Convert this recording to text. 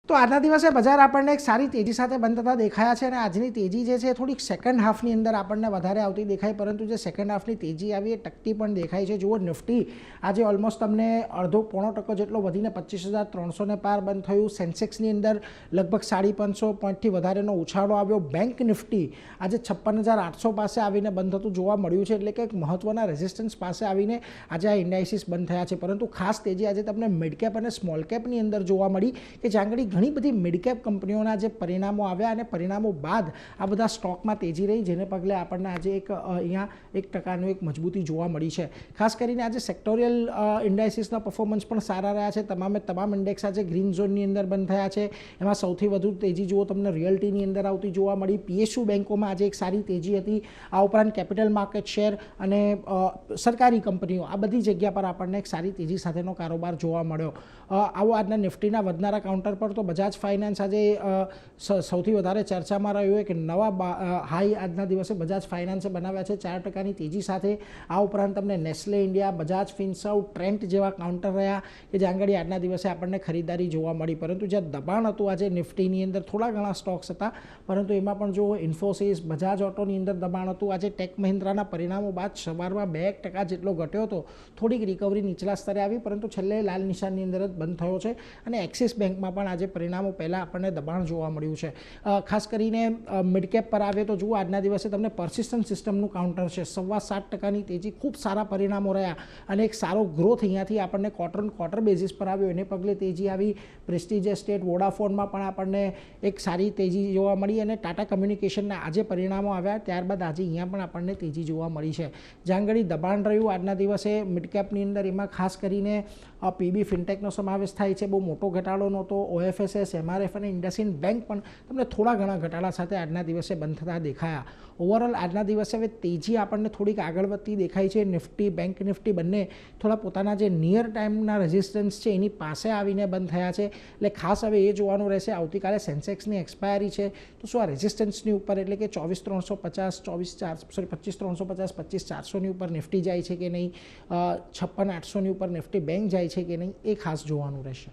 તો આજના દિવસે બજાર આપણને એક સારી તેજી સાથે બંધ થતા દેખાયા છે અને આજની તેજી જે છે થોડીક સેકન્ડ હાફની અંદર આપણને વધારે આવતી દેખાય, પરંતુ જે સેકન્ડ હાફની તેજી આવી એ ટકતી પણ દેખાય છે. જુઓ, નિફ્ટી આજે ઓલમોસ્ટ તમને અડધો પોણો ટકો જેટલો વધીને 25,300 પાર બંધ થયું. સેન્સેક્સની અંદર લગભગ 550 પોઈન્ટથી વધારેનો ઉછાળો આવ્યો. બેંક નિફ્ટી આજે 56,800 પાસે આવીને બંધ થતું જોવા મળ્યું છે, એટલે કે એક મહત્વના રેઝિસ્ટન્સ પાસે આવીને આજે આ ઇન્ડાઇસીસ બંધ થયા છે. પરંતુ ખાસ તેજી આજે તમને મિડ કેપ અને સ્મોલ કેપની અંદર જોવા મળી કે જ્યાં આગળ ઘણી બધી મિડકેપ કંપનીઓના જે પરિણામો આવ્યા અને પરિણામો બાદ આ બધા સ્ટોકમાં તેજી રહી, જેને પગલે આપણને આજે એક અહીંયા 1% એક મજબૂતી જોવા મળી છે. ખાસ કરીને આજે સેક્ટોરિયલ ઇન્ડાઇસીસના પરફોર્મન્સ પણ સારા રહ્યા છે. તમામ ઇન્ડેક્સ આજે ગ્રીન ઝોનની અંદર બંધ થયા છે. એમાં સૌથી વધુ તેજી જુઓ તમને રિયલ્ટીની અંદર આવતી જોવા મળી. પીએસયુ બેન્કોમાં આજે એક સારી તેજી હતી. આ ઉપરાંત કેપિટલ માર્કેટ શેર અને સરકારી કંપનીઓ, આ બધી જગ્યા પર આપણને એક સારી તેજી સાથેનો કારોબાર જોવા મળ્યો. આવો આજના નિફ્ટીના વધનારા કાઉન્ટર પર તો બજાજ ફાઇનાન્સ આજે સૌથી વધારે ચર્ચામાં રહ્યું કે નવા હાઈ આજના દિવસે બજાજ ફાઇનાન્સે બનાવ્યા છે 4%ની તેજી સાથે. આ ઉપરાંત તમને Nestle India, Bajaj Finserv, Trent જેવા કાઉન્ટર રહ્યા કે જ્યાં આગળ આજના દિવસે આપણને ખરીદારી જોવા મળી. પરંતુ જ્યાં દબાણ હતું આજે નિફ્ટીની અંદર થોડા ઘણા સ્ટોક્સ હતા, પરંતુ એમાં પણ જો ઇન્ફોસિસ, બજાજ ઓટોની અંદર દબાણ હતું. આજે ટેક મહિન્દ્રાના પરિણામો બાદ સવારમાં 2% જેટલો ઘટ્યો હતો. થોડીક રિકવરી નીચલા સ્તરે આવી, પરંતુ છેલ્લે લાલ નિશાનની અંદર જ બંધ થયો છે. અને એક્સિસ બેંકમાં પણ આજે પરિણામો પહેલાં આપણને દબાણ જોવા મળ્યું છે. ખાસ કરીને મિડકેપ પર આવે તો જુઓ, આજના દિવસે તમને પર્સિસ્ટન્ટ સિસ્ટમનું કાઉન્ટર છે. 7.25%ની તેજી, ખૂબ સારા પરિણામો રહ્યા અને એક સારો ગ્રોથ અહીંયાથી આપણને ક્વાર્ટર બેઝિસ પર આવ્યો, એને પગલે તેજી આવી. પ્રેસ્ટીજ એસ્ટેટ, વોડાફોનમાં પણ આપણને એક સારી તેજી જોવા મળી અને ટાટા કમ્યુનિકેશનના આજે પરિણામો આવ્યા ત્યારબાદ આજે અહીંયા પણ આપણને તેજી જોવા મળી છે. જ્યાં આગળ દબાણ રહ્યું આજના દિવસે મિડકેપની અંદર, એમાં ખાસ કરીને પીબી ફિનટેકનો સમાવેશ થાય છે. બહુ મોટો ઘટાડો નહોતો. ઓએફએસએસ, એમઆરએફ અને ઇન્ડસઇન્ડ બેંક પણ તમને થોડા ઘણા ઘટાડા સાથે આજના દિવસે બંધ થતા દેખાયા. ઓવરઓલ આજના દિવસે હવે તેજી આપણને થોડીક આગળ વધતી દેખાય છે. નિફ્ટી, બેંક નિફ્ટી બંને થોડા પોતાના જે નિયર ટાઈમના રેઝિસ્ટન્સ છે એની પાસે આવીને બંધ થયા છે. એટલે ખાસ હવે એ જોવાનું રહેશે, આવતીકાલે સેન્સેક્સની એક્સપાયરી છે તો શું આ રેઝિસ્ટન્સની ઉપર, એટલે કે 24,350, 25,350, 25,400ની ઉપર નિફ્ટી જાય છે કે નહીં, 56,800ની ઉપર નિફ્ટી બેંક જાય છે કે નહીં, એ ખાસ જોવાનું રહેશે.